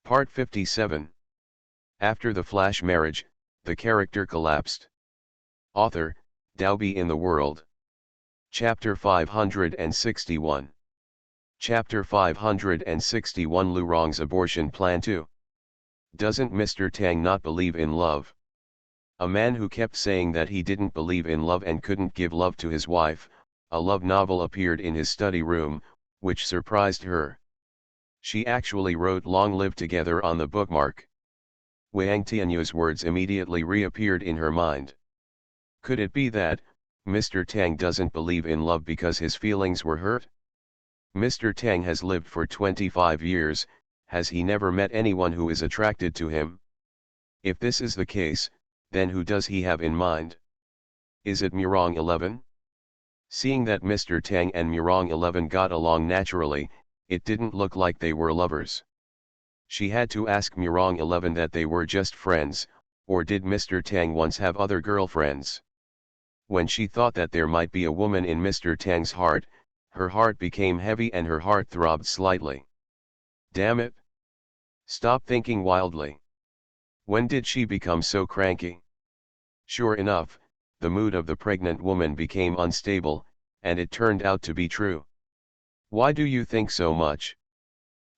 Part 57. After the flash marriage, the character collapsed. Author, Dalby in the World. Chapter 561. Chapter 561 Lu Rong's abortion plan 2. Doesn't Mr. Tang not believe in love? A man who kept saying that he didn't believe in love and couldn't give love to his wife. A love novel appeared in his study room, which surprised her. She actually wrote "Long Live Together" on the bookmark. Wang Tianyu's words immediately reappeared in her mind. Could it be that Mr. Tang doesn't believe in love because his feelings were hurt? Mr. Tang has lived for 25 years, has he never met anyone who is attracted to him? If this is the case, then who does he have in mind? Is it Murong 11? Seeing that Mr. Tang and Murong 11 got along naturally, it didn't look like they were lovers. She had to ask Murong 11 that they were just friends, or did Mr. Tang once have other girlfriends? When she thought that there might be a woman in Mr. Tang's heart, her heart became heavy and her heart throbbed slightly. Damn it! Stop thinking wildly. When did she become so cranky? Sure enough, the mood of the pregnant woman became unstable, and it turned out to be true. Why do you think so much?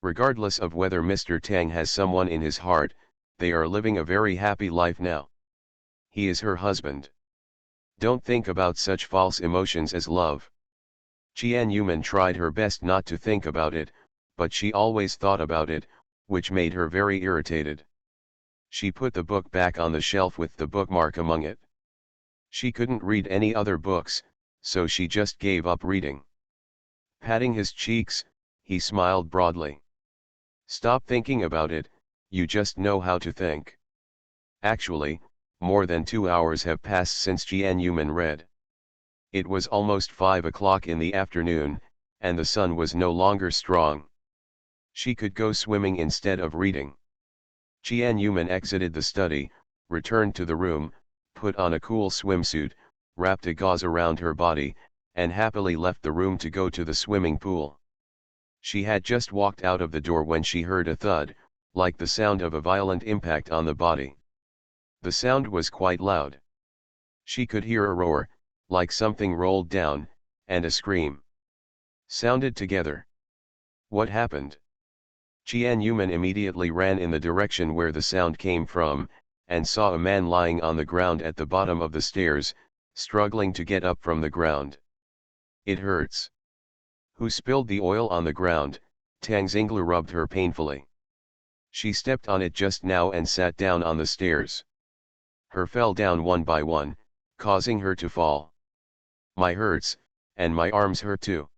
Regardless of whether Mr. Tang has someone in his heart, they are living a very happy life now. He is her husband. Don't think about such false emotions as love. Qian Yuman tried her best not to think about it, but she always thought about it, which made her very irritated. She put the book back on the shelf with the bookmark among it. She couldn't read any other books, so she just gave up reading. Patting his cheeks, he smiled broadly. Stop thinking about it, you just know how to think. Actually, more than 2 hours have passed since Jian Yuman read. It was almost 5 o'clock in the afternoon, and the sun was no longer strong. She could go swimming instead of reading. Jian Yuman exited the study, returned to the room, put on a cool swimsuit, wrapped a gauze around her body, and happily left the room to go to the swimming pool. She had just walked out of the door when she heard a thud, like the sound of a violent impact on the body. The sound was quite loud. She could hear a roar, like something rolled down, and a scream. Sounded together. What happened? Qian Yuman immediately ran in the direction where the sound came from, and saw a man lying on the ground at the bottom of the stairs, struggling to get up from the ground. It hurts. Who spilled the oil on the ground? Tang Xinglu rubbed her painfully. She stepped on it just now and sat down on the stairs. Her fell down one by one, causing her to fall. My hurts, and my arms hurt too.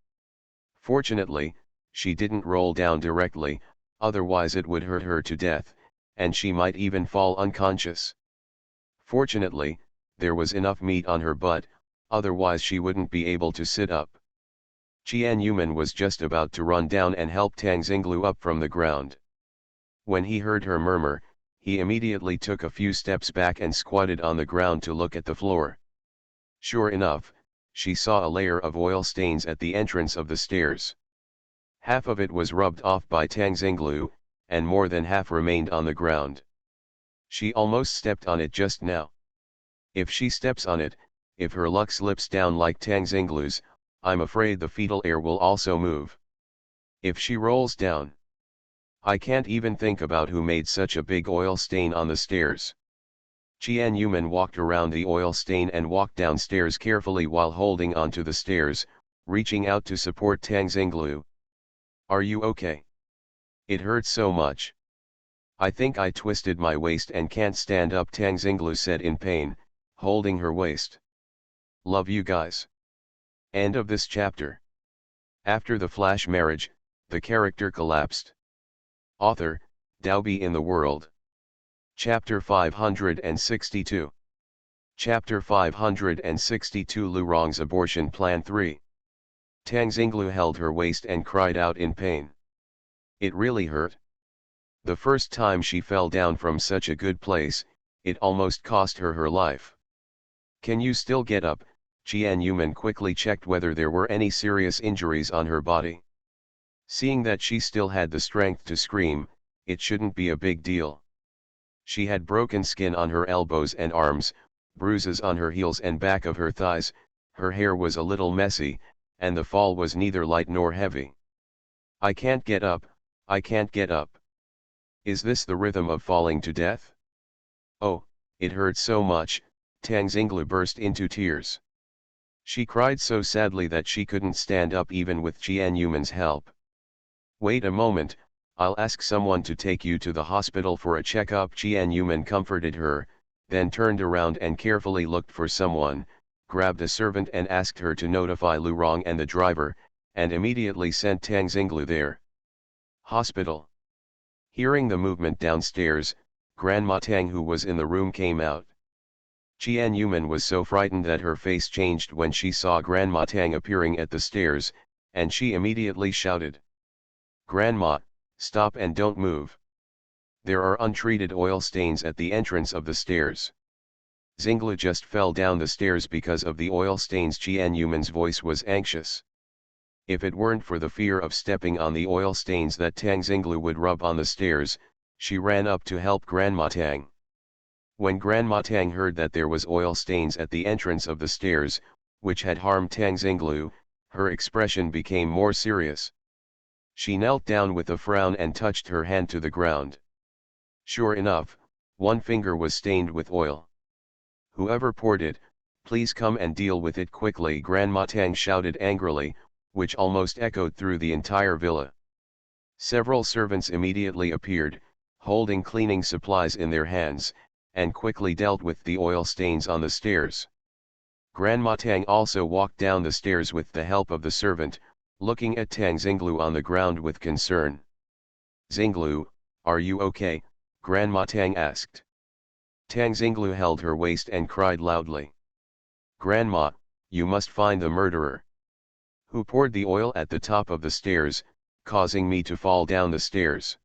Fortunately, she didn't roll down directly, otherwise it would hurt her to death, and she might even fall unconscious. Fortunately, there was enough meat on her butt, otherwise she wouldn't be able to sit up. Qian Yuman was just about to run down and help Tang Xinglu up from the ground. When he heard her murmur, he immediately took a few steps back and squatted on the ground to look at the floor. Sure enough, she saw a layer of oil stains at the entrance of the stairs. Half of it was rubbed off by Tang Xinglu, and more than half remained on the ground. She almost stepped on it just now. If she steps on it, if her luck slips down like Tang Xinglu's, I'm afraid the fetal air will also move. If she rolls down, I can't even think about who made such a big oil stain on the stairs. Qian Yuman walked around the oil stain and walked downstairs carefully while holding onto the stairs, reaching out to support Tang Xinglu. Are you okay? It hurts so much. I think I twisted my waist and can't stand up, Tang Xinglu said in pain, holding her waist. Love you guys. End of this chapter. After the flash marriage, the character collapsed. Author, Dalby in the World. Chapter 562. Chapter 562 Lu Rong's abortion plan 3. Tang Xinglu held her waist and cried out in pain. It really hurt. The first time she fell down from such a good place, it almost cost her her life. Can you still get up? Qian Yuman quickly checked whether there were any serious injuries on her body. Seeing that she still had the strength to scream, it shouldn't be a big deal. She had broken skin on her elbows and arms, bruises on her heels and back of her thighs, her hair was a little messy, and the fall was neither light nor heavy. I can't get up, I can't get up. Is this the rhythm of falling to death? Oh, it hurts so much, Tang Xinglu burst into tears. She cried so sadly that she couldn't stand up even with Jian Yuman's help. Wait a moment, I'll ask someone to take you to the hospital for a checkup. Jian Yuman comforted her, then turned around and carefully looked for someone, grabbed a servant and asked her to notify Lu Rong and the driver, and immediately sent Tang Xinglu there. Hospital. Hearing the movement downstairs, Grandma Tang, who was in the room, came out. Jian Yuman was so frightened that her face changed when she saw Grandma Tang appearing at the stairs, and she immediately shouted, "Grandma, stop and don't move. There are untreated oil stains at the entrance of the stairs." Xinglu just fell down the stairs because of the oil stains. Jian Yuman's voice was anxious. If it weren't for the fear of stepping on the oil stains that Tang Xinglu would rub on the stairs, she ran up to help Grandma Tang. When Grandma Tang heard that there was oil stains at the entrance of the stairs, which had harmed Tang Xinglu, her expression became more serious. She knelt down with a frown and touched her hand to the ground. Sure enough, one finger was stained with oil. "Whoever poured it, please come and deal with it quickly," Grandma Tang shouted angrily, which almost echoed through the entire villa. Several servants immediately appeared, holding cleaning supplies in their hands, and quickly dealt with the oil stains on the stairs. Grandma Tang also walked down the stairs with the help of the servant, looking at Tang Xinglu on the ground with concern. "Xinglu, are you okay?" Grandma Tang asked. Tang Xinglu held her waist and cried loudly. "Grandma, you must find the murderer. Who poured the oil at the top of the stairs, causing me to fall down the stairs?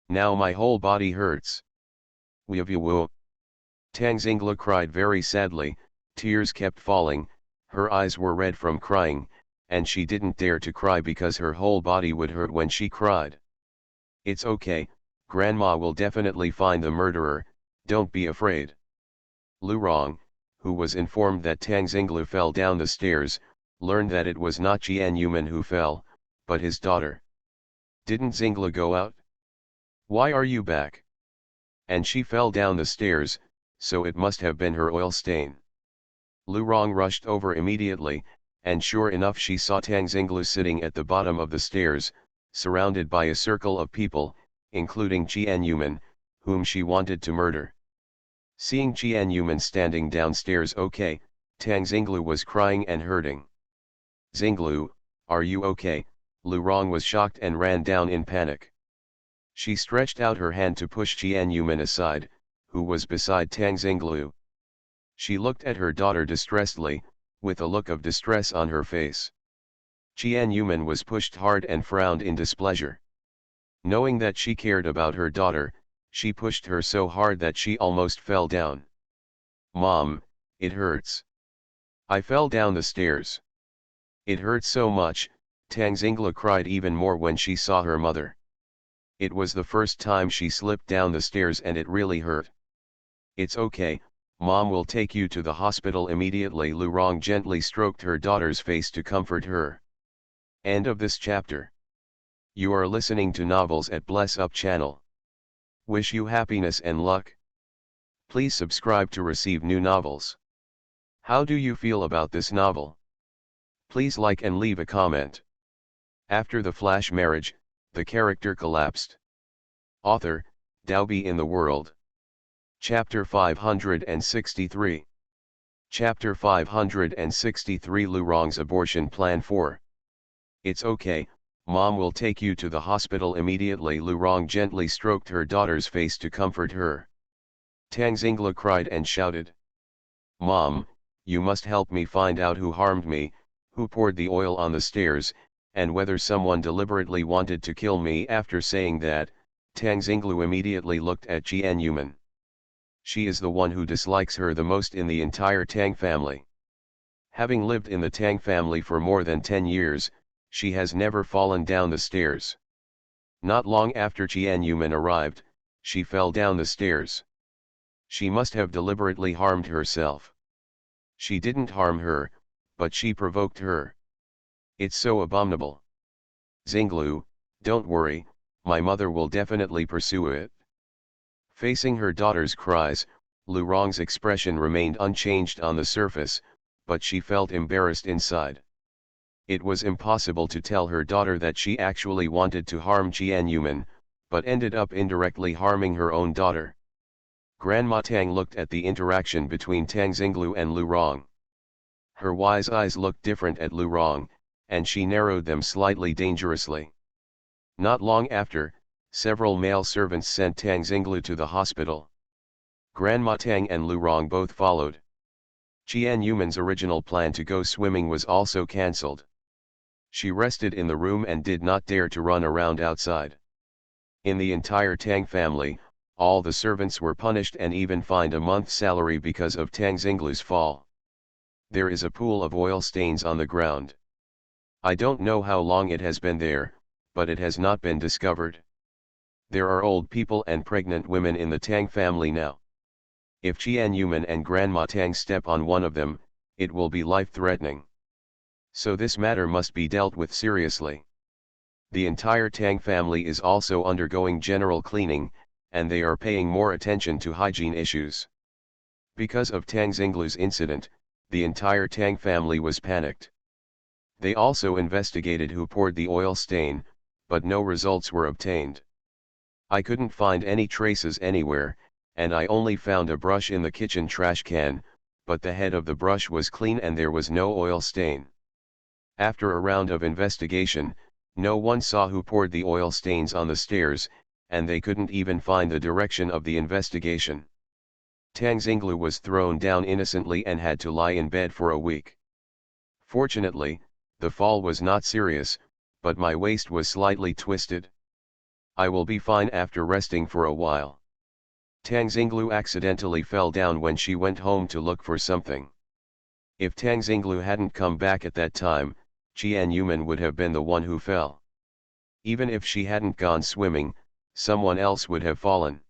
Now my whole body hurts." "Woo." Tang Xinglu cried very sadly, tears kept falling, her eyes were red from crying, and she didn't dare to cry because her whole body would hurt when she cried. "It's okay, Grandma will definitely find the murderer, don't be afraid." Lu Rong, who was informed that Tang Xinglu fell down the stairs, learned that it was not Jian Yuman who fell, but his daughter. "Didn't Xinglu go out? Why are you back? And she fell down the stairs, so it must have been her oil stain." Lu Rong rushed over immediately, and sure enough she saw Tang Xinglu sitting at the bottom of the stairs, surrounded by a circle of people, including Jian Yuman, whom she wanted to murder. Seeing Jian Yuman standing downstairs, okay, Tang Xinglu was crying and hurting. "Xinglu, are you okay?" Lu Rong was shocked and ran down in panic. She stretched out her hand to push Jian Yuman aside, who was beside Tang Xinglu. She looked at her daughter distressedly, with a look of distress on her face. Jian Yuman was pushed hard and frowned in displeasure. Knowing that she cared about her daughter, she pushed her so hard that she almost fell down. "Mom, it hurts. I fell down the stairs. It hurts so much." Tang Xinglu cried even more when she saw her mother. It was the first time she slipped down the stairs and it really hurt. "It's okay, Mom will take you to the hospital immediately." Lu Rong gently stroked her daughter's face to comfort her. End of this chapter. You are listening to Novels at Bless Up channel. Wish you happiness and luck. Please subscribe to receive new novels. How do you feel about this novel? Please like and leave a comment. After the flash marriage, the character collapsed. Author, Daobi in the World. Chapter 563. Chapter 563, Lu Rong's abortion plan 4. "It's okay, Mom will take you to the hospital immediately." Lu Rong gently stroked her daughter's face to comfort her. Tang Xinglu cried and shouted, "Mom, you must help me find out who harmed me, who poured the oil on the stairs, and whether someone deliberately wanted to kill me." After saying that, Tang Xinglu immediately looked at Jian Yuman. She is the one who dislikes her the most in the entire Tang family. Having lived in the Tang family for more than 10 years, she has never fallen down the stairs. Not long after Tianyuman arrived, she fell down the stairs. She must have deliberately harmed herself. She didn't harm her, but she provoked her. It's so abominable. Xinglu, don't worry, my mother will definitely pursue it. Facing her daughter's cries, Lu Rong's expression remained unchanged on the surface, but she felt embarrassed inside. It was impossible to tell her daughter that she actually wanted to harm Tianyuman, but ended up indirectly harming her own daughter. Grandma Tang looked at the interaction between Tang Xinglu and Lu Rong. Her wise eyes looked different at Lu Rong, and she narrowed them slightly dangerously. Not long after, several male servants sent Tang Xinglu to the hospital. Grandma Tang and Lu Rong both followed. Tianyuman's original plan to go swimming was also cancelled. She rested in the room and did not dare to run around outside. In the entire Tang family, all the servants were punished and even fined a month's salary because of Tang Xinglu's fall. There is a pool of oil stains on the ground. I don't know how long it has been there, but it has not been discovered. There are old people and pregnant women in the Tang family now. If Tianyuman and Grandma Tang step on one of them, it will be life-threatening. So this matter must be dealt with seriously. The entire Tang family is also undergoing general cleaning, and they are paying more attention to hygiene issues. Because of Tang Xinglu's incident, the entire Tang family was panicked. They also investigated who poured the oil stain, but no results were obtained. I couldn't find any traces anywhere, and I only found a brush in the kitchen trash can, but the head of the brush was clean and there was no oil stain. After a round of investigation, no one saw who poured the oil stains on the stairs, and they couldn't even find the direction of the investigation. Tang Xinglu was thrown down innocently and had to lie in bed for a week. Fortunately, the fall was not serious, but my waist was slightly twisted. I will be fine after resting for a while. Tang Xinglu accidentally fell down when she went home to look for something. If Tang Xinglu hadn't come back at that time, Tianyuman would have been the one who fell. Even if she hadn't gone swimming, someone else would have fallen.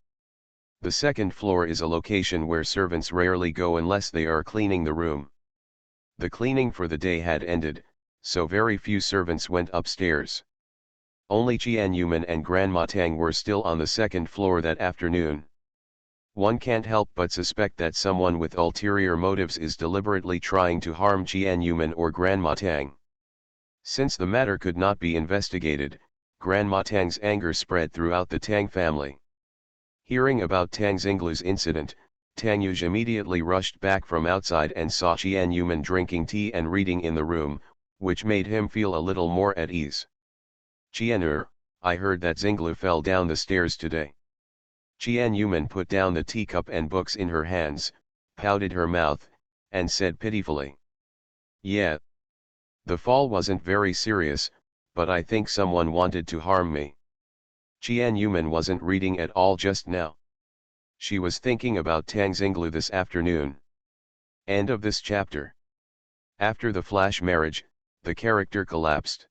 The second floor is a location where servants rarely go unless they are cleaning the room. The cleaning for the day had ended, so very few servants went upstairs. Only Tianyuman and Grandma Tang were still on the second floor that afternoon. One can't help but suspect that someone with ulterior motives is deliberately trying to harm Tianyuman or Grandma Tang. Since the matter could not be investigated, Grandma Tang's anger spread throughout the Tang family. Hearing about Tang Xinglu's incident, Tang Yuj immediately rushed back from outside and saw Tianyuman drinking tea and reading in the room, which made him feel a little more at ease. Tian'er, I heard that Xinglu fell down the stairs today. Tianyuman put down the teacup and books in her hands, pouted her mouth, and said pitifully. Yeah. The fall wasn't very serious, but I think someone wanted to harm me. Tianyuman wasn't reading at all just now. She was thinking about Tang Xinglu this afternoon. End of this chapter. After the flash marriage, the character collapsed.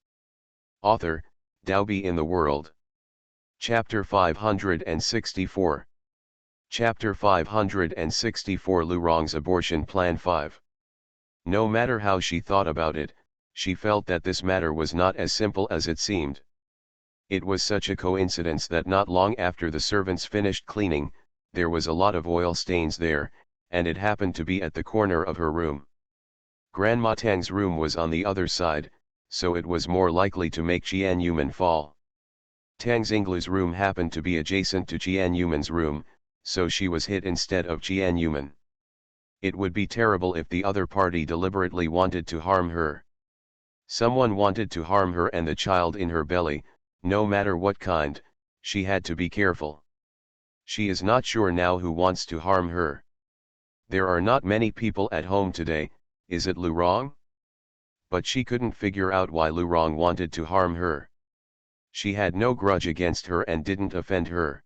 Author, Daobi in the World. Chapter 564. Chapter 564 Lu Rong's Abortion Plan 5. No matter how she thought about it, she felt that this matter was not as simple as it seemed. It was such a coincidence that not long after the servants finished cleaning, there was a lot of oil stains there, and it happened to be at the corner of her room. Grandma Tang's room was on the other side, so it was more likely to make Tianyuman fall. Tang Xinglu's room happened to be adjacent to Tianyuman's room, so she was hit instead of Tianyuman. It would be terrible if the other party deliberately wanted to harm her. Someone wanted to harm her and the child in her belly, no matter what kind. She had to be careful. She is not sure now who wants to harm her. There are not many people at home today, is it Lu Rong? But she couldn't figure out why Lu Rong wanted to harm her. She had no grudge against her and didn't offend her.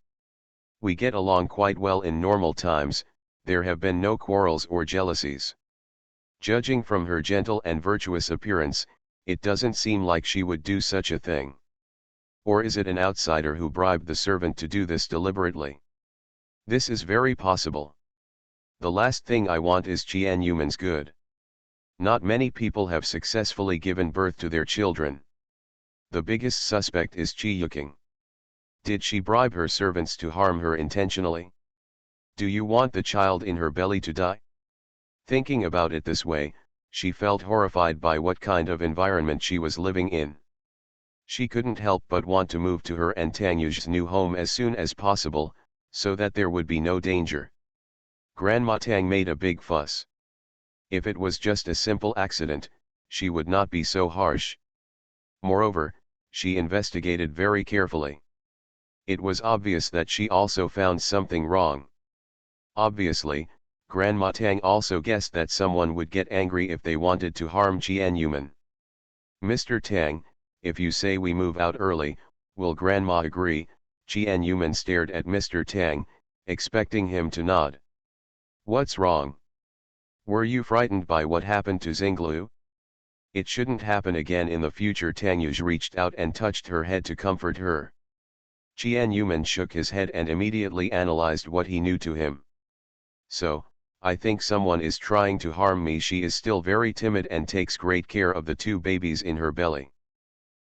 We get along quite well in normal times, there have been no quarrels or jealousies. Judging from her gentle and virtuous appearance, it doesn't seem like she would do such a thing. Or is it an outsider who bribed the servant to do this deliberately? This is very possible. The last thing I want is Qian Yuman's good. Not many people have successfully given birth to their children. The biggest suspect is Qi Yuking. Did she bribe her servants to harm her intentionally? Do you want the child in her belly to die? Thinking about it this way, she felt horrified by what kind of environment she was living in. She couldn't help but want to move to her and Tang Yu's new home as soon as possible, so that there would be no danger. Grandma Tang made a big fuss. If it was just a simple accident, she would not be so harsh. Moreover, she investigated very carefully. It was obvious that she also found something wrong. Obviously, Grandma Tang also guessed that someone would get angry if they wanted to harm Qian Yuman. Mr. Tang, if you say we move out early, will Grandma agree? Qian Yuman stared at Mr. Tang, expecting him to nod. What's wrong? Were you frightened by what happened to Xinglu? It shouldn't happen again in the future. Tang Yuj reached out and touched her head to comfort her. Qian Yuman shook his head and immediately analyzed what he knew to him. So, I think someone is trying to harm me. She is still very timid and takes great care of the two babies in her belly.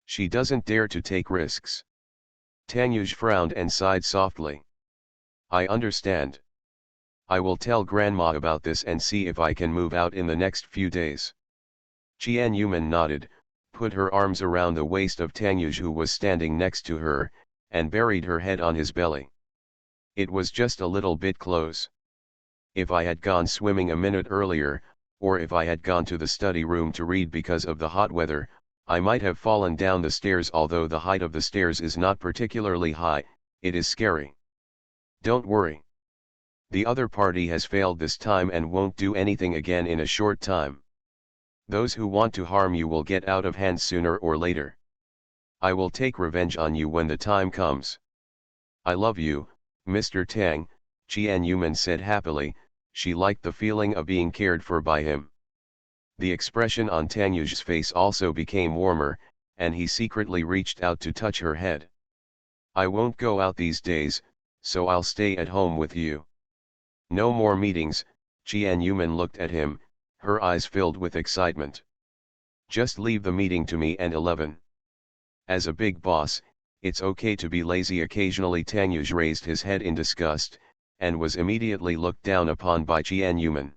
She doesn't dare to take risks. Tang Yuj frowned and sighed softly. I understand. I will tell Grandma about this and see if I can move out in the next few days. Qian Yuman nodded, put her arms around the waist of Tang Yuj, who was standing next to her, and buried her head on his belly. It was just a little bit close. If I had gone swimming a minute earlier, or if I had gone to the study room to read because of the hot weather, I might have fallen down the stairs. Although the height of the stairs is not particularly high, it is scary. Don't worry. The other party has failed this time and won't do anything again in a short time. Those who want to harm you will get out of hand sooner or later. I will take revenge on you when the time comes. I love you, Mr. Tang, Qian Yuman said happily. She liked the feeling of being cared for by him. The expression on Tang Yu's face also became warmer, and he secretly reached out to touch her head. I won't go out these days, so I'll stay at home with you. No more meetings. Qian Yuman looked at him, her eyes filled with excitement. Just leave the meeting to me and 11. As a big boss, it's okay to be lazy occasionally. Tang Yuj raised his head in disgust, and was immediately looked down upon by Qian Yuman.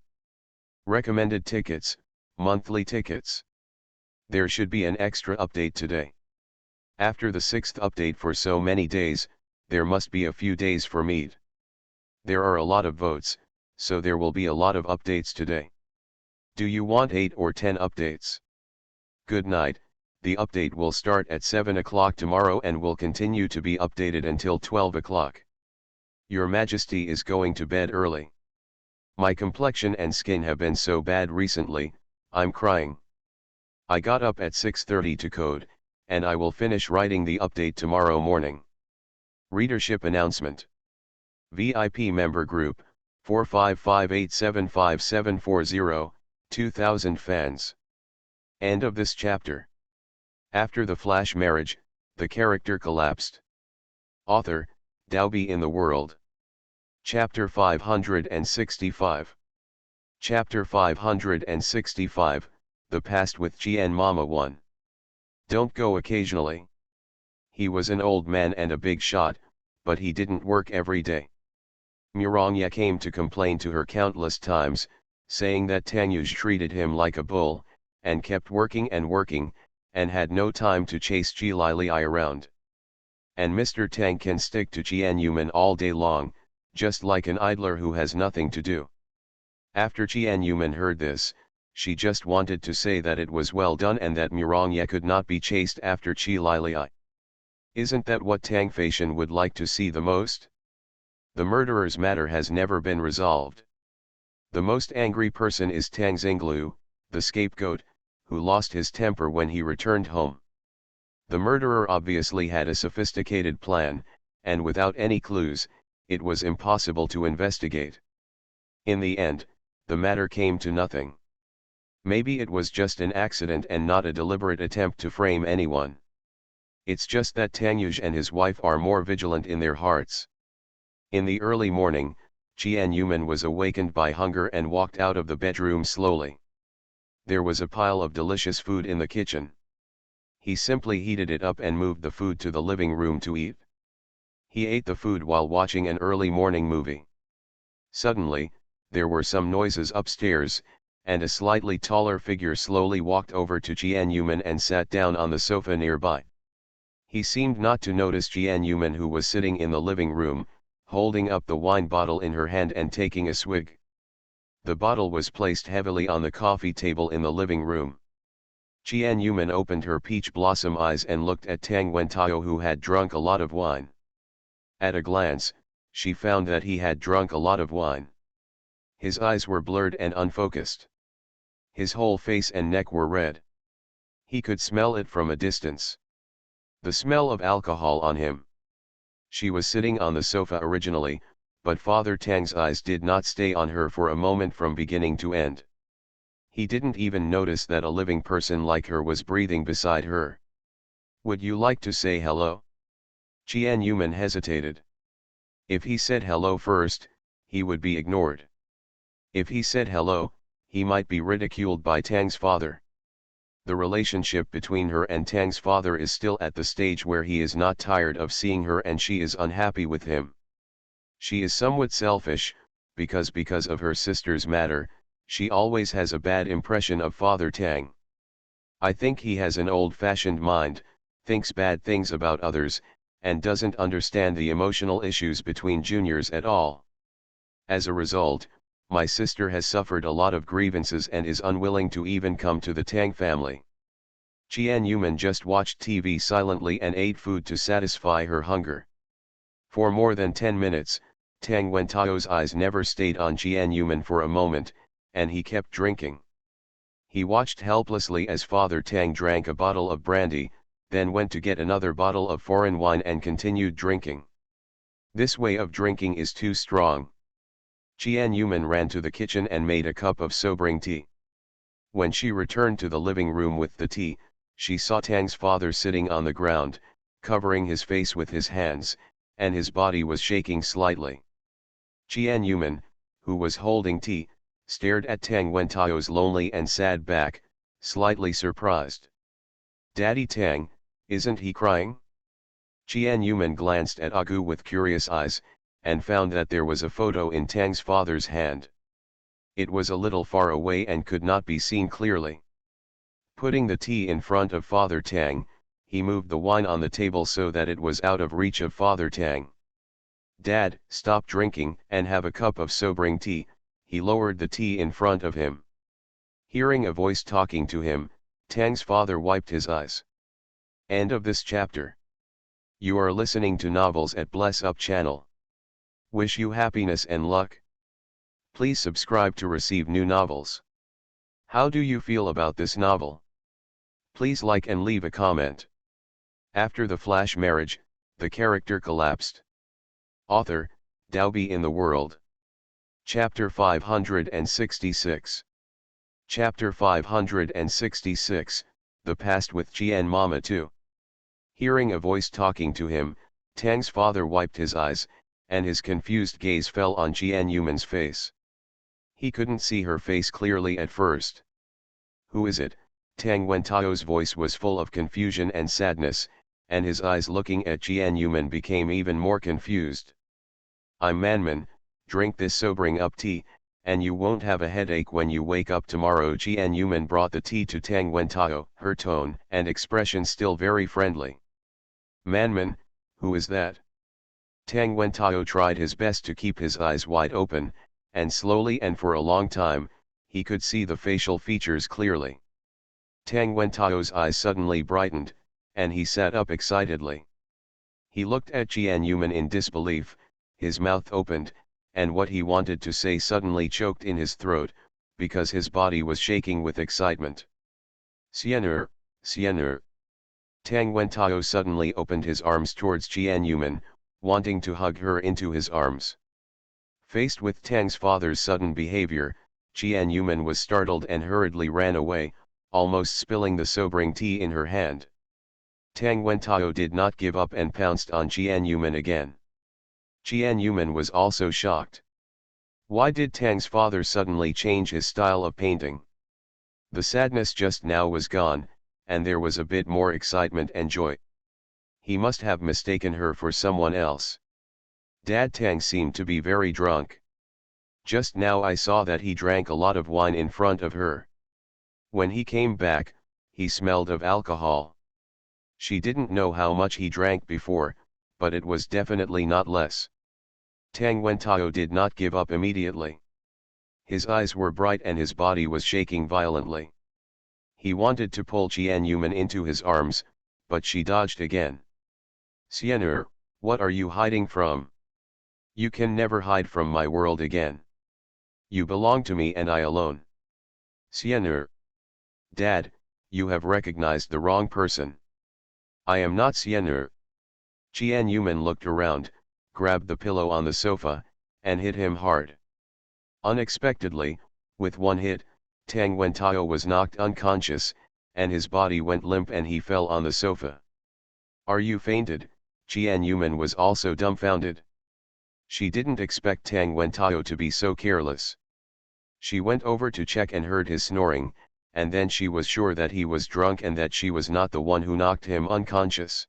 Recommended tickets, monthly tickets. There should be an extra update today. After the 6th update for so many days, there must be a few days for meet. There are a lot of votes, so there will be a lot of updates today. Do you want 8 or 10 updates? Good night. The update will start at 7 o'clock tomorrow and will continue to be updated until 12 o'clock. Your Majesty is going to bed early. My complexion and skin have been so bad recently, I'm crying. I got up at 6:30 to code, and I will finish writing the update tomorrow morning. Readership announcement. VIP member group, 45587570, 2000 fans. End of this chapter. After the flash marriage, the character collapsed. Author, Daobi in the World. Chapter 565. Chapter 565, The Past with Qian Mama 1. Don't go occasionally. He was an old man and a big shot, but he didn't work every day. Mirongya came to complain to her countless times, saying that Tang Yuj treated him like a bull, and kept working and working, and had no time to chase Qi Lili around. And Mr. Tang can stick to Qian Yuman all day long, just like an idler who has nothing to do. After Qian Yuman heard this, she just wanted to say that it was well done and that Mirongya could not be chased after Qi Lili. Isn't that what Tang Faishan would like to see the most? The murderer's matter has never been resolved. The most angry person is Tang Xinglu, the scapegoat, who lost his temper when he returned home. The murderer obviously had a sophisticated plan, and without any clues, it was impossible to investigate. In the end, the matter came to nothing. Maybe it was just an accident and not a deliberate attempt to frame anyone. It's just that Tang Yuj and his wife are more vigilant in their hearts. In the early morning, Jian Yuman was awakened by hunger and walked out of the bedroom slowly. There was a pile of delicious food in the kitchen. He simply heated it up and moved the food to the living room to eat. He ate the food while watching an early morning movie. Suddenly, there were some noises upstairs, and a slightly taller figure slowly walked over to Jian Yuman and sat down on the sofa nearby. He seemed not to notice Jian Yuman, who was sitting in the living room, holding up the wine bottle in her hand and taking a swig. The bottle was placed heavily on the coffee table in the living room. Jian Yuman opened her peach blossom eyes and looked at Tang Wentao, who had drunk a lot of wine. At a glance, she found that he had drunk a lot of wine. His eyes were blurred and unfocused. His whole face and neck were red. He could smell it from a distance. The smell of alcohol on him. She was sitting on the sofa originally, but Father Tang's eyes did not stay on her for a moment from beginning to end. He didn't even notice that a living person like her was breathing beside her. "Would you like to say hello?" Jian Yuman hesitated. If he said hello first, he would be ignored. If he said hello, he might be ridiculed by Tang's father. The relationship between her and Tang's father is still at the stage where he is not tired of seeing her and she is unhappy with him. She is somewhat selfish, because of her sister's matter, she always has a bad impression of Father Tang. I think he has an old-fashioned mind, thinks bad things about others, and doesn't understand the emotional issues between juniors at all. As a result, my sister has suffered a lot of grievances and is unwilling to even come to the Tang family. Jian Yuman just watched TV silently and ate food to satisfy her hunger. For more than 10 minutes, Tang Wentao's eyes never stayed on Jian Yuman for a moment, and he kept drinking. He watched helplessly as Father Tang drank a bottle of brandy, then went to get another bottle of foreign wine and continued drinking. This way of drinking is too strong. Jian Yuman ran to the kitchen and made a cup of sobering tea. When she returned to the living room with the tea, she saw Tang's father sitting on the ground, covering his face with his hands, and his body was shaking slightly. Jian Yuman, who was holding tea, stared at Tang Wentao's lonely and sad back, slightly surprised. "Daddy Tang, isn't he crying?" Jian Yuman glanced at Agu with curious eyes, and found that there was a photo in Tang's father's hand. It was a little far away and could not be seen clearly. Putting the tea in front of Father Tang, he moved the wine on the table so that it was out of reach of Father Tang. "Dad, stop drinking and have a cup of sobering tea," he lowered the tea in front of him. Hearing a voice talking to him, Tang's father wiped his eyes. End of this chapter. You are listening to Novels at Bless Up channel. Wish you happiness and luck. Please subscribe to receive new novels. How do you feel about this novel? Please like and leave a comment. After the flash marriage, the character collapsed. Author, Daobi in the World. Chapter 566. Chapter 566, The Past with Jian Mama 2. Hearing a voice talking to him, Tang's father wiped his eyes, and his confused gaze fell on Jian Yuman's face. He couldn't see her face clearly at first. "Who is it?" Tang Wentao's voice was full of confusion and sadness, and his eyes looking at Jian Yuman became even more confused. "I'm Manman, drink this sobering up tea, and you won't have a headache when you wake up tomorrow." Jian Yuman brought the tea to Tang Wentao, her tone and expression still very friendly. "Manman, who is that?" Tang Wentao tried his best to keep his eyes wide open, and slowly and for a long time, he could see the facial features clearly. Tang Wentao's eyes suddenly brightened, and he sat up excitedly. He looked at Jian Yuman in disbelief, his mouth opened, and what he wanted to say suddenly choked in his throat, because his body was shaking with excitement. "Xian'er, Xian'er." Tang Wentao suddenly opened his arms towards Jian Yuman, wanting to hug her into his arms. Faced with Tang's father's sudden behavior, Jian Yuman was startled and hurriedly ran away, almost spilling the sobering tea in her hand. Tang Wentao did not give up and pounced on Qian Yuman again. Qian Yuman was also shocked. Why did Tang's father suddenly change his style of painting? The sadness just now was gone, and there was a bit more excitement and joy. He must have mistaken her for someone else. Dad Tang seemed to be very drunk. Just now I saw that he drank a lot of wine in front of her. When he came back, he smelled of alcohol. She didn't know how much he drank before, but it was definitely not less. Tang Wentao did not give up immediately. His eyes were bright and his body was shaking violently. He wanted to pull Qian Yuman into his arms, but she dodged again. "Xian'er, what are you hiding from? You can never hide from my world again. You belong to me and I alone." "Xian'er." "Dad, you have recognized the wrong person. I am not Xian'er." Qian Yuman looked around, grabbed the pillow on the sofa, and hit him hard. Unexpectedly, with one hit, Tang Wentao was knocked unconscious, and his body went limp and he fell on the sofa. "Are you fainted?" Qian Yuman was also dumbfounded. She didn't expect Tang Wentao to be so careless. She went over to check and heard his snoring, and then she was sure that he was drunk and that she was not the one who knocked him unconscious.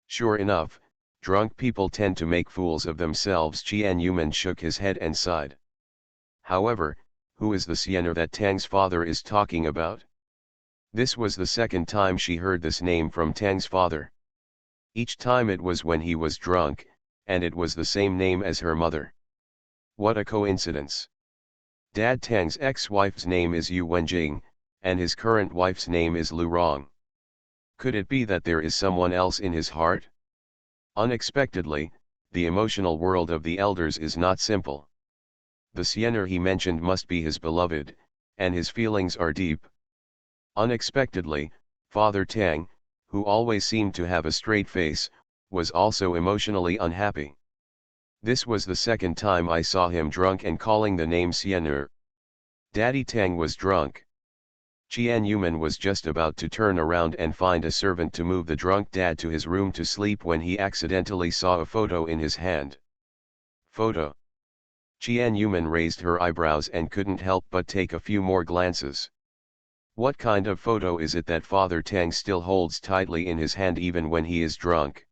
Sure enough, drunk people tend to make fools of themselves. Qian Yuman shook his head and sighed. However, who is the Xian'er that Tang's father is talking about? This was the second time she heard this name from Tang's father. Each time it was when he was drunk, and it was the same name as her mother. What a coincidence. Dad Tang's ex-wife's name is Yu Wenjing, and his current wife's name is Lu Rong. Could it be that there is someone else in his heart? Unexpectedly, the emotional world of the elders is not simple. The Xian'er he mentioned must be his beloved, and his feelings are deep. Unexpectedly, Father Tang, who always seemed to have a straight face, was also emotionally unhappy. This was the second time I saw him drunk and calling the name Xian'er. Daddy Tang was drunk. Qian Yuman was just about to turn around and find a servant to move the drunk dad to his room to sleep when he accidentally saw a photo in his hand. Photo. Qian Yuman raised her eyebrows and couldn't help but take a few more glances. What kind of photo is it that Father Tang still holds tightly in his hand even when he is drunk?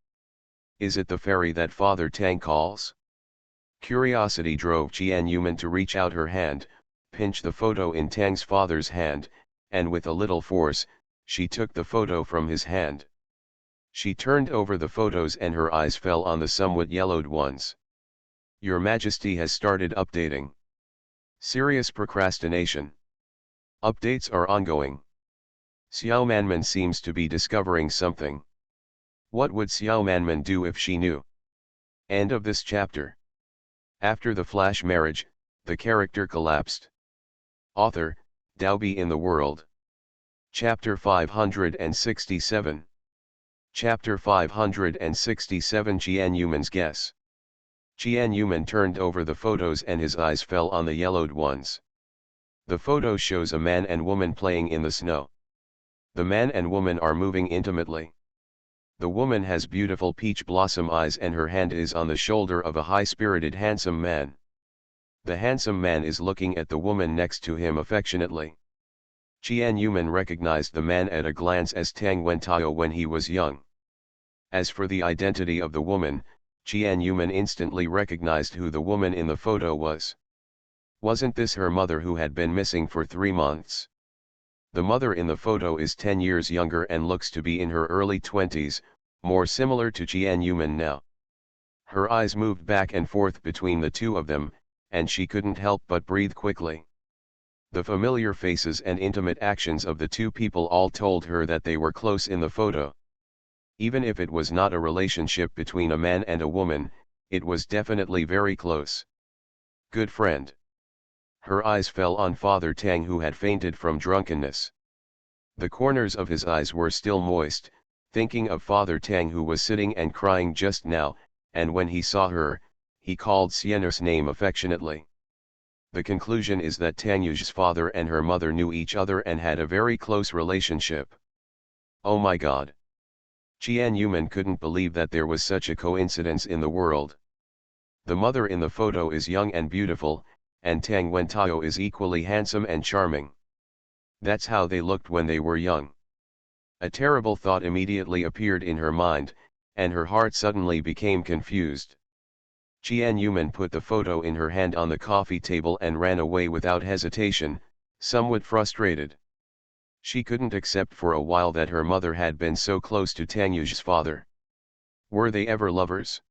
Is it the fairy that Father Tang calls? Curiosity drove Qian Yuman to reach out her hand, pinch the photo in Tang's father's hand, and with a little force, she took the photo from his hand. She turned over the photos and her eyes fell on the somewhat yellowed ones. "Your Majesty has started updating. Serious procrastination. Updates are ongoing. Xiao Manman seems to be discovering something. What would Xiao Manman do if she knew?" End of this chapter. After the flash marriage, the character collapsed. Author, Daobi in the World. Chapter 567. Chapter 567 Qian Yuman's Guess. Qian Yuman turned over the photos and his eyes fell on the yellowed ones. The photo shows a man and woman playing in the snow. The man and woman are moving intimately. The woman has beautiful peach blossom eyes and her hand is on the shoulder of a high-spirited handsome man. The handsome man is looking at the woman next to him affectionately. Qian Yuman recognized the man at a glance as Tang Wentao when he was young. As for the identity of the woman, Qian Yuman instantly recognized who the woman in the photo was. Wasn't this her mother who had been missing for 3 months? The mother in the photo is 10 years younger and looks to be in her early 20s, more similar to Qian Yuman now. Her eyes moved back and forth between the two of them, and she couldn't help but breathe quickly. The familiar faces and intimate actions of the two people all told her that they were close in the photo. Even if it was not a relationship between a man and a woman, it was definitely very close. Good friend. Her eyes fell on Father Tang who had fainted from drunkenness. The corners of his eyes were still moist, thinking of Father Tang who was sitting and crying just now, and when he saw her, he called Xian'er's name affectionately. The conclusion is that Tang Yu's father and her mother knew each other and had a very close relationship. Oh my God! Qian Yuman couldn't believe that there was such a coincidence in the world. The mother in the photo is young and beautiful, and Tang Wentao is equally handsome and charming. That's how they looked when they were young. A terrible thought immediately appeared in her mind, and her heart suddenly became confused. Qian Yuman put the photo in her hand on the coffee table and ran away without hesitation, somewhat frustrated. She couldn't accept for a while that her mother had been so close to Tang Yu's father. Were they ever lovers?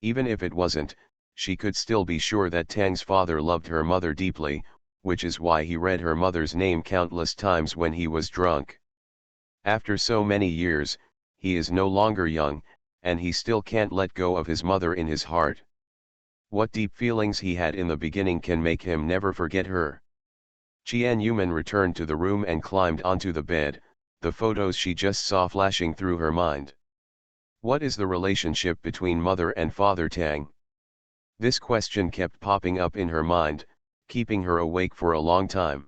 Even if it wasn't, she could still be sure that Tang's father loved her mother deeply, which is why he read her mother's name countless times when he was drunk. After so many years, he is no longer young, and he still can't let go of his mother in his heart. What deep feelings he had in the beginning can make him never forget her. Qian Yuman returned to the room and climbed onto the bed, the photos she just saw flashing through her mind. What is the relationship between mother and father Tang? This question kept popping up in her mind, keeping her awake for a long time.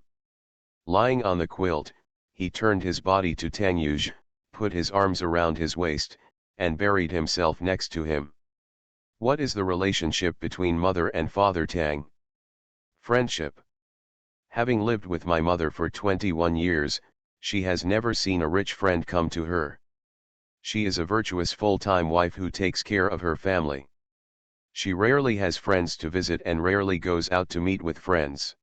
Lying on the quilt, he turned his body to Tang Yuj, put his arms around his waist, and buried himself next to him. What is the relationship between mother and father Tang? Friendship. Having lived with my mother for 21 years, she has never seen a rich friend come to her. She is a virtuous full-time wife who takes care of her family. She rarely has friends to visit and rarely goes out to meet with friends.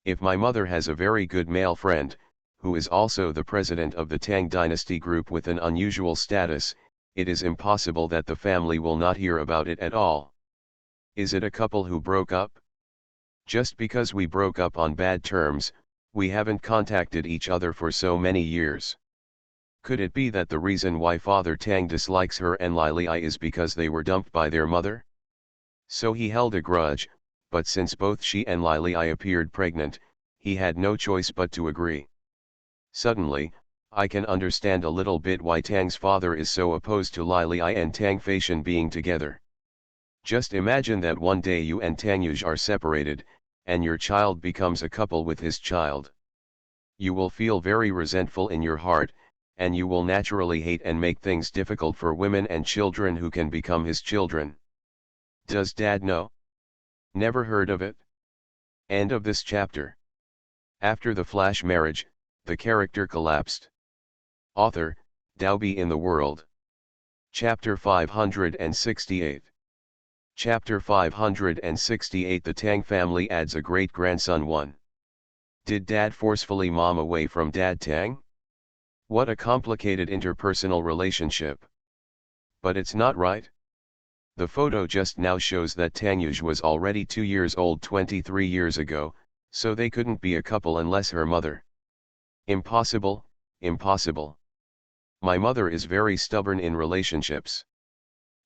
If my mother has a very good male friend, who is also the president of the Tang dynasty group with an unusual status, it is impossible that the family will not hear about it at all. Is it a couple who broke up? Just because we broke up on bad terms, we haven't contacted each other for so many years. Could it be that the reason why Father Tang dislikes her and Li Li is because they were dumped by their mother? So he held a grudge, but since both she and Li Li appeared pregnant, he had no choice but to agree. Suddenly, I can understand a little bit why Tang's father is so opposed to Li Li and Tang Feishan being together. Just imagine that one day you and Tang Yuj are separated, and your child becomes a couple with his child. You will feel very resentful in your heart, and you will naturally hate and make things difficult for women and children who can become his children. Does Dad know? Never heard of it? End of this chapter. After the flash marriage, the character collapsed. Author, Daobi in the World. Chapter 568. Chapter 568. The Tang family adds a great-grandson 1. Did Dad forcefully mom away from Dad Tang? What a complicated interpersonal relationship. But it's not right. The photo just now shows that Tang Yuj was already 2 years old 23 years ago, so they couldn't be a couple unless her mother. Impossible, impossible. My mother is very stubborn in relationships.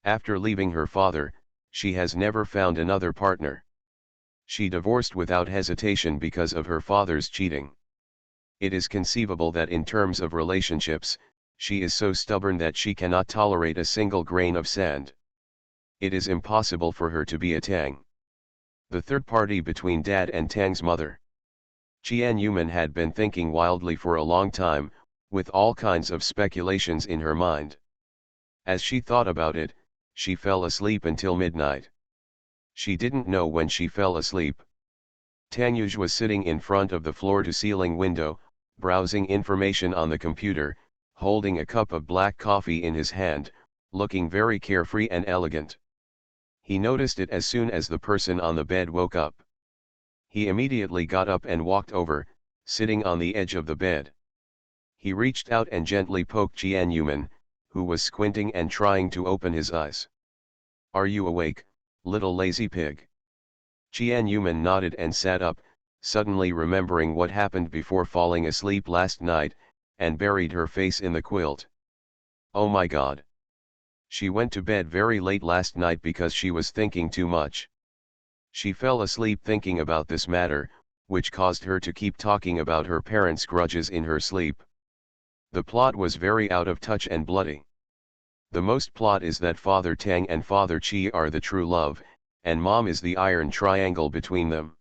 After leaving her father, she has never found another partner. She divorced without hesitation because of her father's cheating. It is conceivable that in terms of relationships, she is so stubborn that she cannot tolerate a single grain of sand. It is impossible for her to be a Tang. The third party between Dad and Tang's mother. Qian Yuman had been thinking wildly for a long time, with all kinds of speculations in her mind. As she thought about it, she fell asleep until midnight. She didn't know when she fell asleep. Tang Yuj was sitting in front of the floor-to-ceiling window, browsing information on the computer, holding a cup of black coffee in his hand, looking very carefree and elegant. He noticed it as soon as the person on the bed woke up. He immediately got up and walked over, sitting on the edge of the bed. He reached out and gently poked Qian Yuman, who was squinting and trying to open his eyes. "Are you awake, little lazy pig?" Qian Yuman nodded and sat up, suddenly remembering what happened before falling asleep last night, and buried her face in the quilt. Oh my God! She went to bed very late last night because she was thinking too much. She fell asleep thinking about this matter, which caused her to keep talking about her parents' grudges in her sleep. The plot was very out of touch and bloody. The most plot is that Father Tang and Father Qi are the true love, and Mom is the iron triangle between them.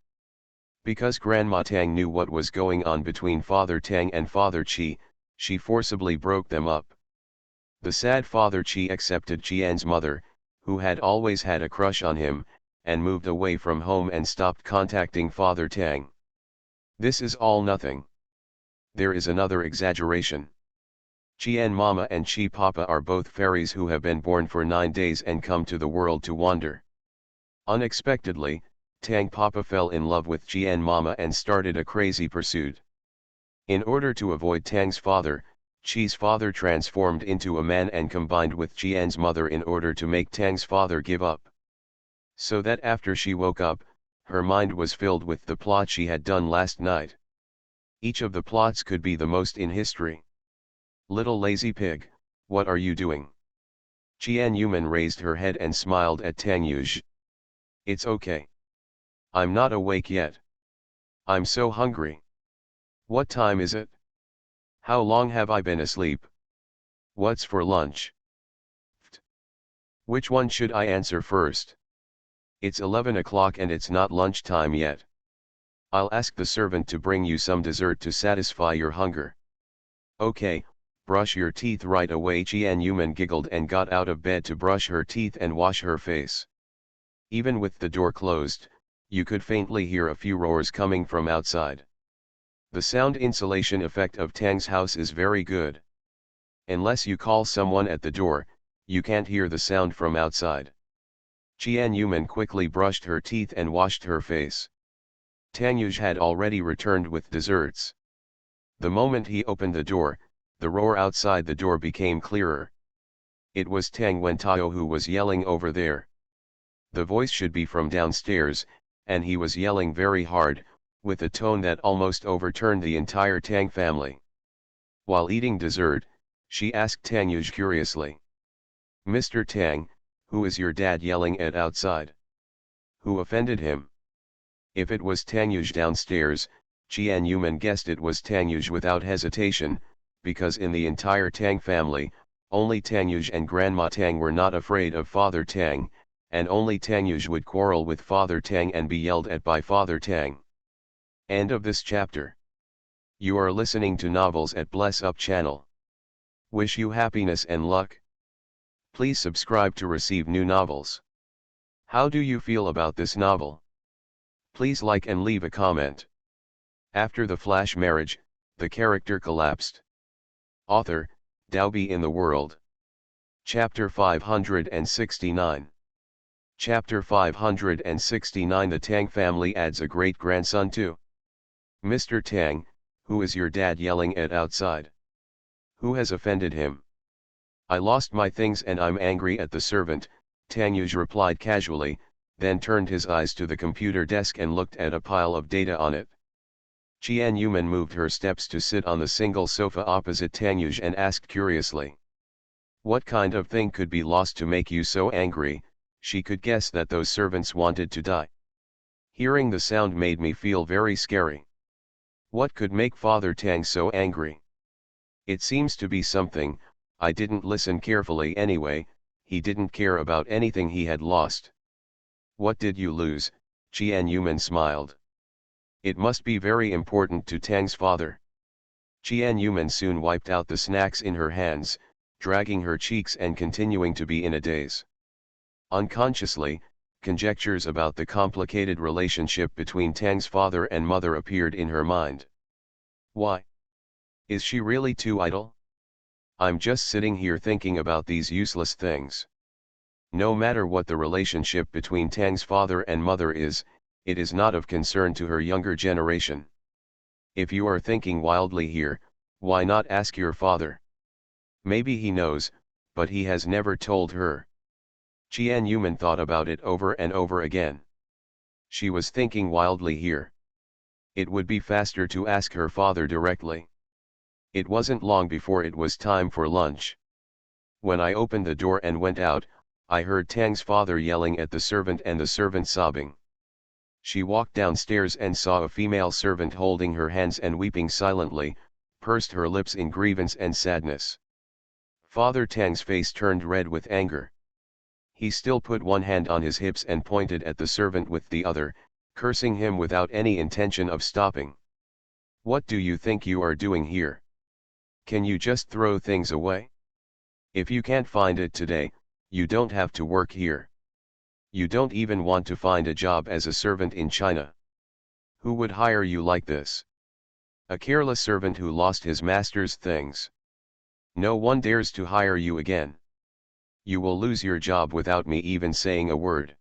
Because Grandma Tang knew what was going on between Father Tang and Father Qi, she forcibly broke them up. The sad father Chi accepted Qian's mother, who had always had a crush on him, and moved away from home and stopped contacting Father Tang. This is all nothing. There is another exaggeration. Qian Mama and Qi Papa are both fairies who have been born for 9 days and come to the world to wander. Unexpectedly, Tang Papa fell in love with Qian Mama and started a crazy pursuit. In order to avoid Tang's father, Qi's father transformed into a man and combined with Qian's mother in order to make Tang's father give up. So that after she woke up, her mind was filled with the plot she had done last night. Each of the plots could be the most in history. Little lazy pig, what are you doing? Qian Yuman raised her head and smiled at Tang Yuj. It's okay. I'm not awake yet. I'm so hungry. What time is it? How long have I been asleep? What's for lunch? Which one should I answer first? It's 11 o'clock and it's not lunchtime yet. I'll ask the servant to bring you some dessert to satisfy your hunger. Okay, brush your teeth right away. Qian Yuman giggled and got out of bed to brush her teeth and wash her face. Even with the door closed, you could faintly hear a few roars coming from outside. The sound insulation effect of Tang's house is very good. Unless you call someone at the door, you can't hear the sound from outside. Qian Yuman quickly brushed her teeth and washed her face. Tang Yuj had already returned with desserts. The moment he opened the door, the roar outside the door became clearer. It was Tang Wentao who was yelling over there. The voice should be from downstairs, and he was yelling very hard, with a tone that almost overturned the entire Tang family. While eating dessert, she asked Tang Yuj curiously. Mr. Tang, who is your dad yelling at outside? Who offended him? If it was Tang Yuj downstairs, Qian Yuman guessed it was Tang Yuj without hesitation, because in the entire Tang family, only Tang Yuj and Grandma Tang were not afraid of Father Tang, and only Tang Yuj would quarrel with Father Tang and be yelled at by Father Tang. End of this chapter. You are listening to Novels at Bless Up channel. Wish you happiness and luck. Please subscribe to receive new novels. How do you feel about this novel? Please like and leave a comment. After the flash marriage, the character collapsed. Author, Daobi in the World. Chapter 569. Chapter 569. The Tang family adds a great-grandson too. Mr. Tang, who is your dad yelling at outside? Who has offended him? I lost my things and I'm angry at the servant, Tang Yuj replied casually, then turned his eyes to the computer desk and looked at a pile of data on it. Qian Yuman moved her steps to sit on the single sofa opposite Tang Yuj and asked curiously. What kind of thing could be lost to make you so angry? She could guess that those servants wanted to die. Hearing the sound made me feel very scary. What could make Father Tang so angry? It seems to be something, I didn't listen carefully anyway, he didn't care about anything he had lost. What did you lose? Qian Yuman smiled. It must be very important to Tang's father. Qian Yuman soon wiped out the snacks in her hands, dragging her cheeks and continuing to be in a daze. Unconsciously, conjectures about the complicated relationship between Tang's father and mother appeared in her mind. Why? Is she really too idle? I'm just sitting here thinking about these useless things. No matter what the relationship between Tang's father and mother is, it is not of concern to her younger generation. If you are thinking wildly here, why not ask your father? Maybe he knows, but he has never told her. Qian Yuman thought about it over and over again. She was thinking wildly here. It would be faster to ask her father directly. It wasn't long before it was time for lunch. When I opened the door and went out, I heard Tang's father yelling at the servant and the servant sobbing. She walked downstairs and saw a female servant holding her hands and weeping silently, pursed her lips in grievance and sadness. Father Tang's face turned red with anger. He still put one hand on his hips and pointed at the servant with the other, cursing him without any intention of stopping. What do you think you are doing here? Can you just throw things away? If you can't find it today, you don't have to work here. You don't even want to find a job as a servant in China. Who would hire you like this? A careless servant who lost his master's things. No one dares to hire you again. You will lose your job without me even saying a word.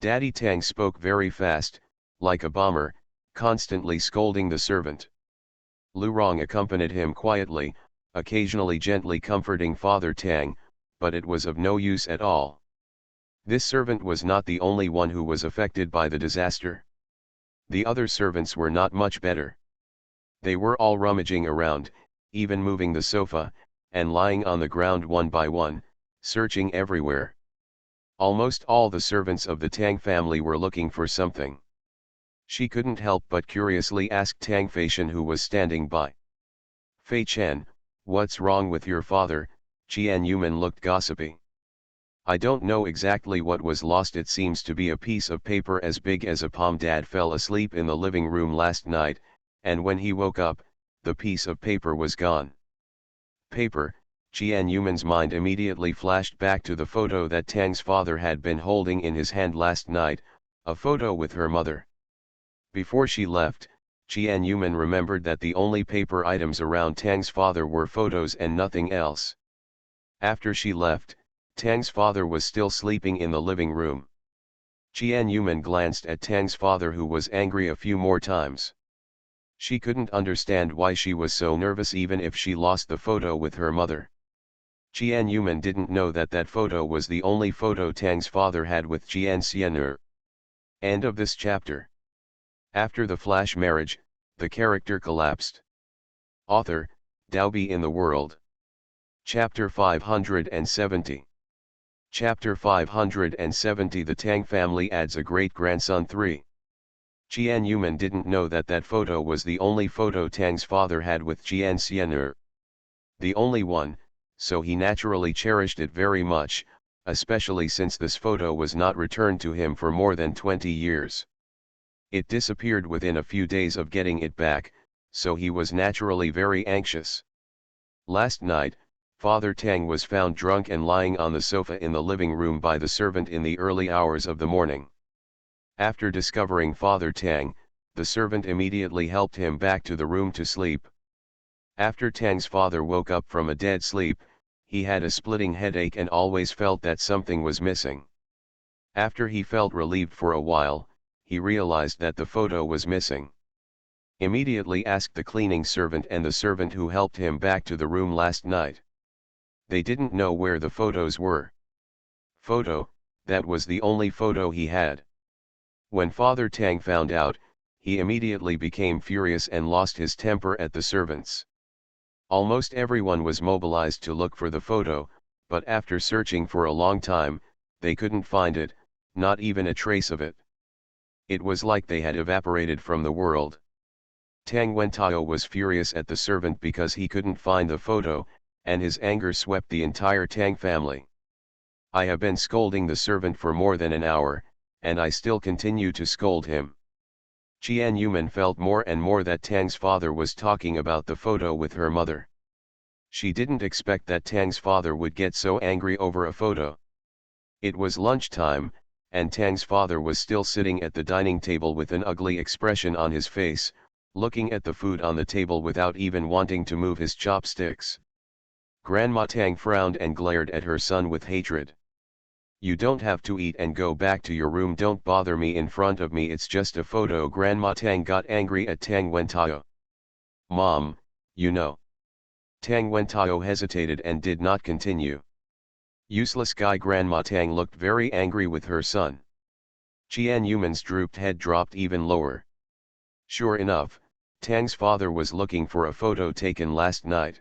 Daddy Tang spoke very fast, like a bomber, constantly scolding the servant. Lu Rong accompanied him quietly, occasionally gently comforting Father Tang, but it was of no use at all. This servant was not the only one who was affected by the disaster. The other servants were not much better. They were all rummaging around, even moving the sofa, and lying on the ground one by one, searching everywhere. Almost all the servants of the Tang family were looking for something. She couldn't help but curiously ask Tang Feishan, who was standing by. Fei Chen, what's wrong with your father? Qian Yuman looked gossipy. I don't know exactly what was lost. It seems to be a piece of paper as big as a palm. Dad fell asleep in the living room last night, and when he woke up, the piece of paper was gone. Paper? Qian Yuman's mind immediately flashed back to the photo that Tang's father had been holding in his hand last night, a photo with her mother. Before she left, Qian Yuman remembered that the only paper items around Tang's father were photos and nothing else. After she left, Tang's father was still sleeping in the living room. Qian Yuman glanced at Tang's father, who was angry a few more times. She couldn't understand why she was so nervous even if she lost the photo with her mother. Qian Yuman didn't know that that photo was the only photo Tang's father had with Jian Xian'er. End of this chapter. After the flash marriage, the character collapsed. Author, Daobi in the World. Chapter 570. Chapter 570. The Tang family adds a great-grandson. 3. Qian Yuman didn't know that that photo was the only photo Tang's father had with Jian Xian'er. The only one, so he naturally cherished it very much, especially since this photo was not returned to him for more than 20 years. It disappeared within a few days of getting it back, so he was naturally very anxious. Last night, Father Tang was found drunk and lying on the sofa in the living room by the servant in the early hours of the morning. After discovering Father Tang, the servant immediately helped him back to the room to sleep. After Tang's father woke up from a dead sleep, he had a splitting headache and always felt that something was missing. After he felt relieved for a while, he realized that the photo was missing. Immediately asked the cleaning servant and the servant who helped him back to the room last night. They didn't know where the photos were. Photo, that was the only photo he had. When Father Tang found out, he immediately became furious and lost his temper at the servants. Almost everyone was mobilized to look for the photo, but after searching for a long time, they couldn't find it, not even a trace of it. It was like they had evaporated from the world. Tang Wentao was furious at the servant because he couldn't find the photo, and his anger swept the entire Tang family. I have been scolding the servant for more than an hour, and I still continue to scold him. Qian Yuman felt more and more that Tang's father was talking about the photo with her mother. She didn't expect that Tang's father would get so angry over a photo. It was lunchtime, and Tang's father was still sitting at the dining table with an ugly expression on his face, looking at the food on the table without even wanting to move his chopsticks. Grandma Tang frowned and glared at her son with hatred. You don't have to eat and go back to your room. Don't bother me in front of me. It's just a photo. Grandma Tang got angry at Tang Wentao. Mom, you know. Tang Wentao hesitated and did not continue. Useless guy. Grandma Tang looked very angry with her son. Qian Yuman's drooped head dropped even lower. Sure enough, Tang's father was looking for a photo taken last night.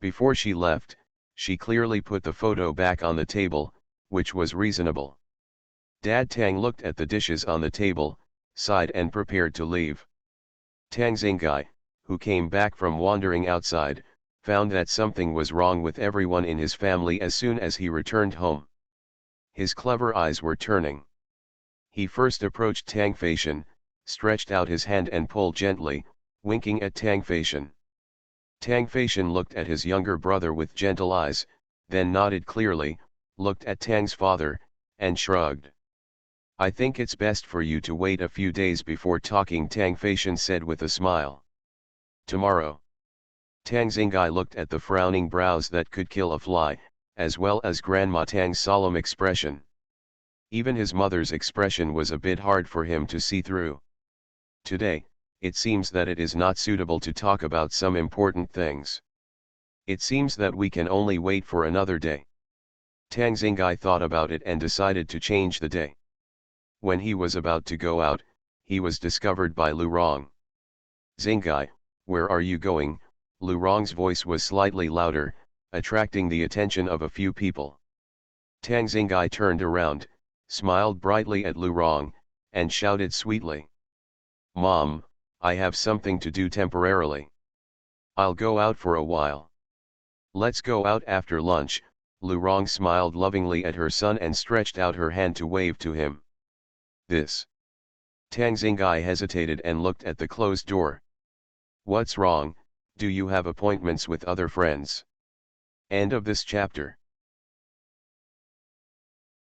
Before she left, she clearly put the photo back on the table, which was reasonable. Dad Tang looked at the dishes on the table, sighed and prepared to leave. Tang Xingai, who came back from wandering outside, found that something was wrong with everyone in his family as soon as he returned home. His clever eyes were turning. He first approached Tang Feishan, stretched out his hand and pulled gently, winking at Tang Feishan. Tang Feishan looked at his younger brother with gentle eyes, then nodded clearly, looked at Tang's father, and shrugged. I think it's best for you to wait a few days before talking, Tang Faishan said with a smile. Tomorrow. Tang Xingai looked at the frowning brows that could kill a fly, as well as Grandma Tang's solemn expression. Even his mother's expression was a bit hard for him to see through. Today, it seems that it is not suitable to talk about some important things. It seems that we can only wait for another day. Tang Xingai thought about it and decided to change the day. When he was about to go out, he was discovered by Lu Rong. Xingai, where are you going? Lu Rong's voice was slightly louder, attracting the attention of a few people. Tang Xingai turned around, smiled brightly at Lu Rong, and shouted sweetly. Mom, I have something to do temporarily. I'll go out for a while. Let's go out after lunch. Lu Rong smiled lovingly at her son and stretched out her hand to wave to him. This. Tang Xingai hesitated and looked at the closed door. What's wrong? Do you have appointments with other friends? End of this chapter.